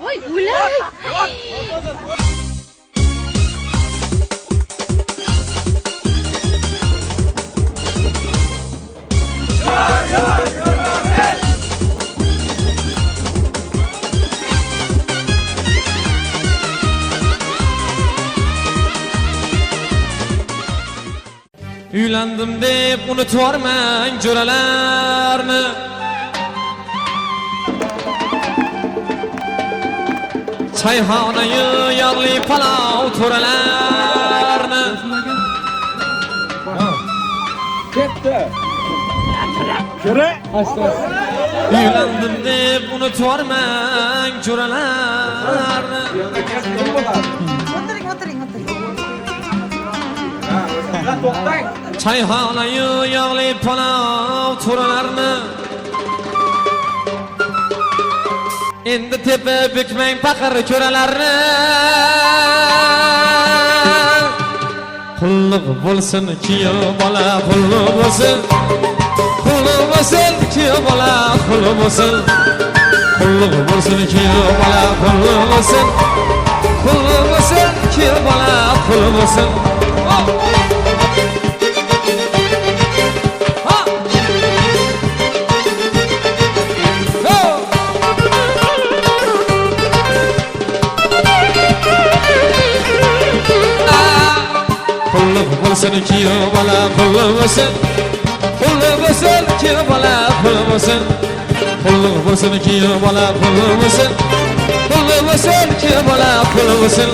Voy o'lay. Uylandim deb unutvormang jo'ralarni. Çayxonayu yog'li palov to'ralarni. Ketdi. Kerak. Uylandim deb unutvormang jo'ralarni. O'tiring. To'xtang. Çayxonayu yog'li palov to'ralarni. Endi tepib bukmang paqir ko'ralarni. Qulluq bo'lsin kuyov bola qulluq bo'lsin. Qulluq bo'lsin kuyov bola qulluq bo'lsin. Qulluq bo'lsin kuyov bola qulluq bo'lsin. Qulluq bo'lsin kuyov bola qulluq bo'lsin. Bo'lsin kuyov bola qulluq bo'lsin. Qulluq bo'lsin kuyov bola qulluq bo'lsin. Qulluq bo'lsin kuyov bola qulluq bo'lsin. Qulluq bo'lsin kuyov bola qulluq bo'lsin.